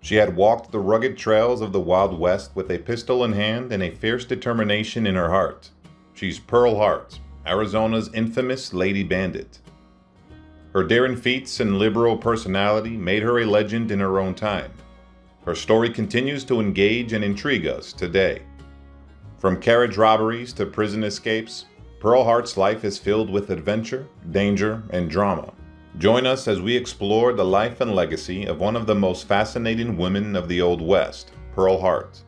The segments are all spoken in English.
She had walked the rugged trails of the Wild West with a pistol in hand and a fierce determination in her heart. She's Pearl Hart, Arizona's infamous Lady Bandit. Her daring feats and liberal personality made her a legend in her own time. Her story continues to engage and intrigue us today. From carriage robberies to prison escapes, Pearl Hart's life is filled with adventure, danger, and drama. Join us as we explore the life and legacy of one of the most fascinating women of the Old West, Pearl Hart.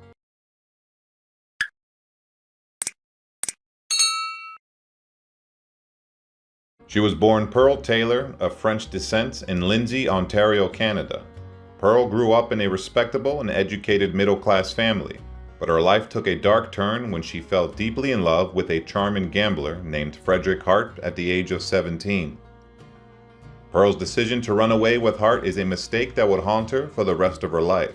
She was born Pearl Taylor of French descent in Lindsay, Ontario, Canada. Pearl grew up in a respectable and educated middle-class family, but her life took a dark turn when she fell deeply in love with a charming gambler named Frederick Hart at the age of 17. Pearl's decision to run away with Hart is a mistake that would haunt her for the rest of her life.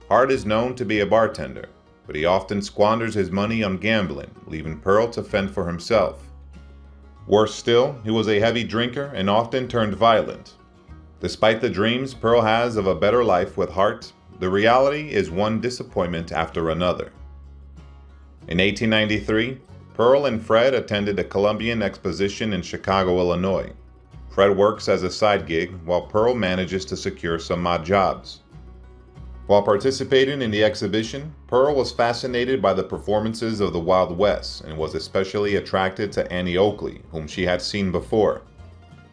Hart is known to be a bartender, but he often squanders his money on gambling, leaving Pearl to fend for himself. Worse still, he was a heavy drinker and often turned violent. Despite the dreams Pearl has of a better life with Hart, the reality is one disappointment after another. In 1893, Pearl and Fred attended the Colombian Exposition in Chicago, Illinois. Fred works as a side gig while Pearl manages to secure some odd jobs. While participating in the exhibition, Pearl was fascinated by the performances of the Wild West and was especially attracted to Annie Oakley, whom she had seen before.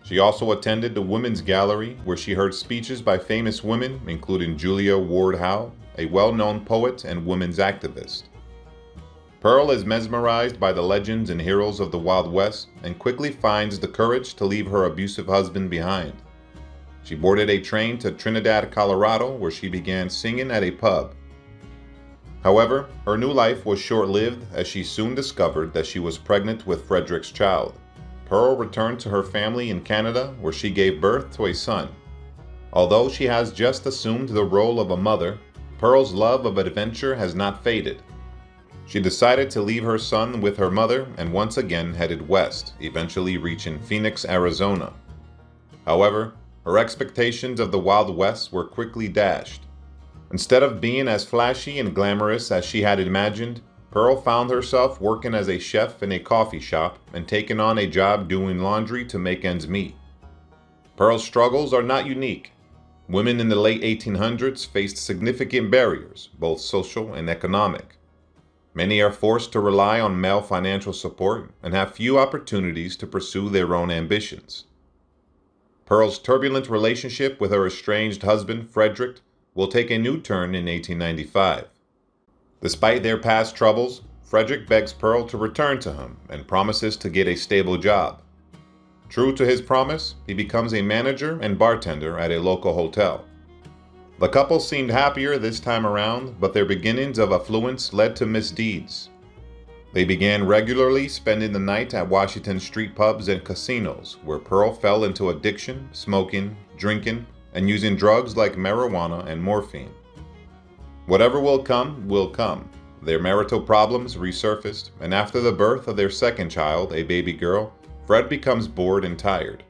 She also attended the Women's Gallery, where she heard speeches by famous women, including Julia Ward Howe, a well-known poet and women's activist. Pearl is mesmerized by the legends and heroes of the Wild West and quickly finds the courage to leave her abusive husband behind. She boarded a train to Trinidad, Colorado, where she began singing at a pub. However, her new life was short-lived as she soon discovered that she was pregnant with Frederick's child. Pearl returned to her family in Canada, where she gave birth to a son. Although she has just assumed the role of a mother, Pearl's love of adventure has not faded. She decided to leave her son with her mother and once again headed west, eventually reaching Phoenix, Arizona. However, her expectations of the Wild West were quickly dashed. Instead of being as flashy and glamorous as she had imagined, Pearl found herself working as a chef in a coffee shop and taking on a job doing laundry to make ends meet. Pearl's struggles are not unique. Women in the late 1800s faced significant barriers, both social and economic. Many are forced to rely on male financial support and have few opportunities to pursue their own ambitions. Pearl's turbulent relationship with her estranged husband, Frederick, will take a new turn in 1895. Despite their past troubles, Frederick begs Pearl to return to him and promises to get a stable job. True to his promise, he becomes a manager and bartender at a local hotel. The couple seemed happier this time around, but their beginnings of affluence led to misdeeds. They began regularly spending the night at Washington Street pubs and casinos, where Pearl fell into addiction, smoking, drinking, and using drugs like marijuana and morphine. Whatever will come, will come. Their marital problems resurfaced, and after the birth of their second child, a baby girl, Fred becomes bored and tired.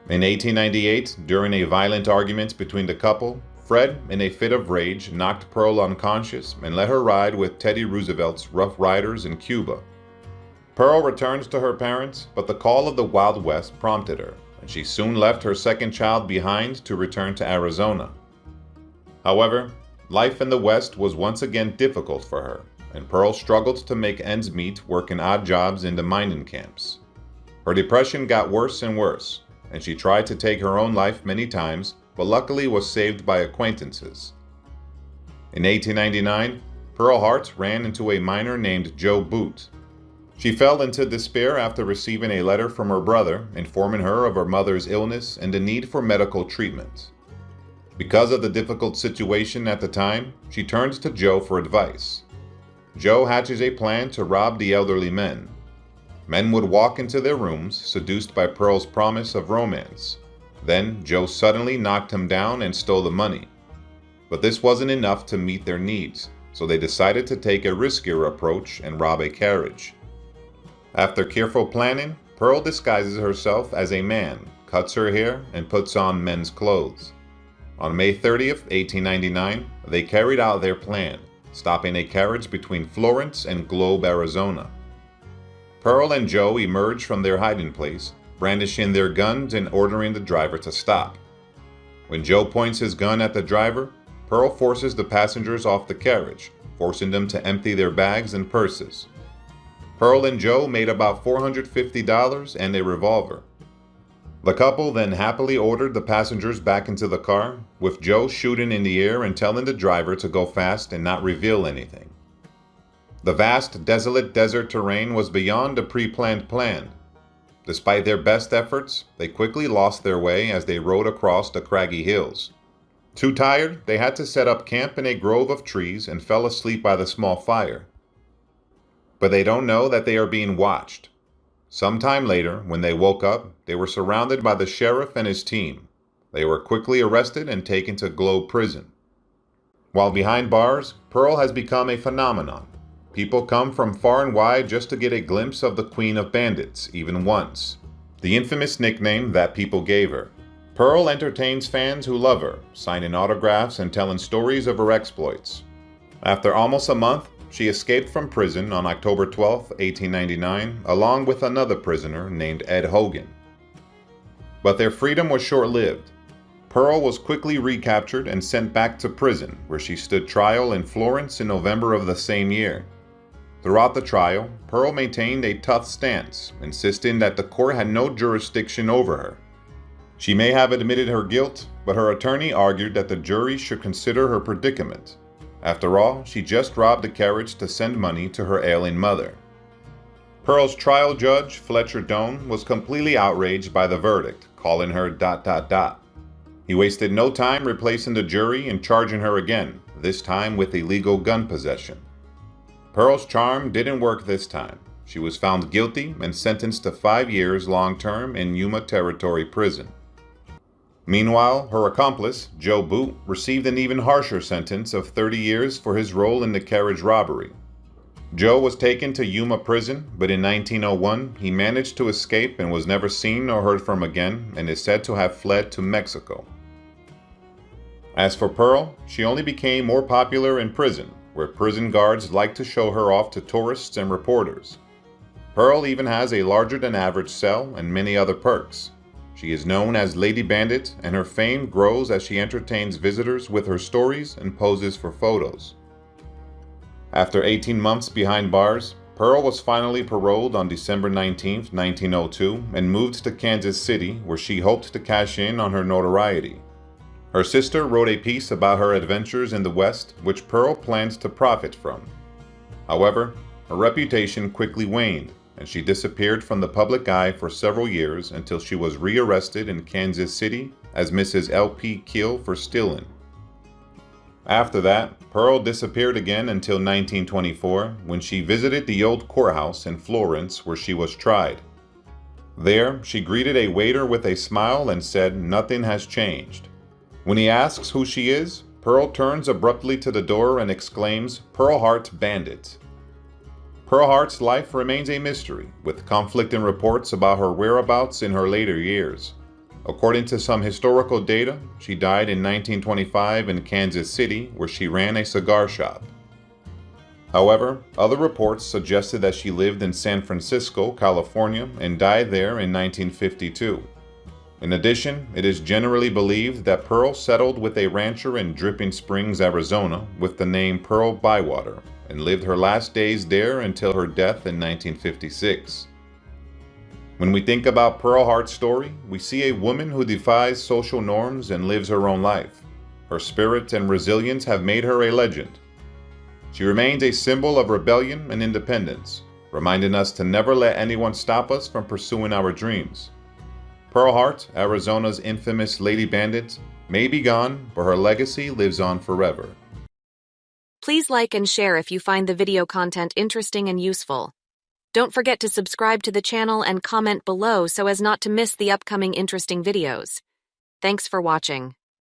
In 1898, during a violent argument between the couple, Fred, in a fit of rage, knocked Pearl unconscious and let her ride with Teddy Roosevelt's Rough Riders in Cuba. Pearl returns to her parents, but the call of the Wild West prompted her, and she soon left her second child behind to return to Arizona. However, life in the West was once again difficult for her, and Pearl struggled to make ends meet working odd jobs in the mining camps. Her depression got worse and worse, and she tried to take her own life many times, but luckily was saved by acquaintances. In 1899, Pearl Hart ran into a miner named Joe Boot. She fell into despair after receiving a letter from her brother informing her of her mother's illness and the need for medical treatment. Because of the difficult situation at the time, she turns to Joe for advice. Joe hatches a plan to rob the elderly men. Men would walk into their rooms, seduced by Pearl's promise of romance. Then Joe suddenly knocked him down and stole the money. But this wasn't enough to meet their needs, so they decided to take a riskier approach and rob a carriage. After careful planning, Pearl disguises herself as a man, cuts her hair, and puts on men's clothes. On May 30th, 1899, they carried out their plan, stopping a carriage between Florence and Globe, Arizona. Pearl and Joe emerged from their hiding place, brandishing their guns and ordering the driver to stop. When Joe points his gun at the driver, Pearl forces the passengers off the carriage, forcing them to empty their bags and purses. Pearl and Joe made about $450 and a revolver. The couple then happily ordered the passengers back into the car, with Joe shooting in the air and telling the driver to go fast and not reveal anything. The vast, desolate desert terrain was beyond a pre-planned plan. Despite their best efforts, they quickly lost their way as they rode across the craggy hills. Too tired, they had to set up camp in a grove of trees and fell asleep by the small fire. But they don't know that they are being watched. Sometime later, when they woke up, they were surrounded by the sheriff and his team. They were quickly arrested and taken to Globe Prison. While behind bars, Pearl has become a phenomenon. People come from far and wide just to get a glimpse of the Queen of Bandits, even once. The infamous nickname that people gave her. Pearl entertains fans who love her, signing autographs and telling stories of her exploits. After almost a month, she escaped from prison on October 12, 1899, along with another prisoner named Ed Hogan. But their freedom was short-lived. Pearl was quickly recaptured and sent back to prison, where she stood trial in Florence in November of the same year. Throughout the trial, Pearl maintained a tough stance, insisting that the court had no jurisdiction over her. She may have admitted her guilt, but her attorney argued that the jury should consider her predicament. After all, she just robbed a carriage to send money to her ailing mother. Pearl's trial judge, Fletcher Doane, was completely outraged by the verdict, calling her ... He wasted no time replacing the jury and charging her again, this time with illegal gun possession. Pearl's charm didn't work this time. She was found guilty and sentenced to 5 years long-term in Yuma Territory Prison. Meanwhile, her accomplice, Joe Boot, received an even harsher sentence of 30 years for his role in the carriage robbery. Joe was taken to Yuma Prison, but in 1901, he managed to escape and was never seen or heard from again, and is said to have fled to Mexico. As for Pearl, she only became more popular in prison, where prison guards liked to show her off to tourists and reporters. Pearl even has a larger-than-average cell and many other perks. She is known as Lady Bandit, and her fame grows as she entertains visitors with her stories and poses for photos. After 18 months behind bars, Pearl was finally paroled on December 19, 1902, and moved to Kansas City, where she hoped to cash in on her notoriety. Her sister wrote a piece about her adventures in the West, which Pearl planned to profit from. However, her reputation quickly waned, and she disappeared from the public eye for several years until she was rearrested in Kansas City as Mrs. L.P. Keel for stealing. After that, Pearl disappeared again until 1924, when she visited the old courthouse in Florence where she was tried. There, she greeted a waiter with a smile and said nothing has changed. When he asks who she is, Pearl turns abruptly to the door and exclaims, "Pearl Hart, Bandit." Pearl Hart's life remains a mystery, with conflicting reports about her whereabouts in her later years. According to some historical data, she died in 1925 in Kansas City, where she ran a cigar shop. However, other reports suggested that she lived in San Francisco, California, and died there in 1952. In addition, it is generally believed that Pearl settled with a rancher in Dripping Springs, Arizona, with the name Pearl Bywater, and lived her last days there until her death in 1956. When we think about Pearl Hart's story, we see a woman who defies social norms and lives her own life. Her spirit and resilience have made her a legend. She remains a symbol of rebellion and independence, reminding us to never let anyone stop us from pursuing our dreams. Pearl Hart, Arizona's infamous Lady Bandit, may be gone, but her legacy lives on forever. Please like and share if you find the video content interesting and useful. Don't forget to subscribe to the channel and comment below so as not to miss the upcoming interesting videos. Thanks for watching.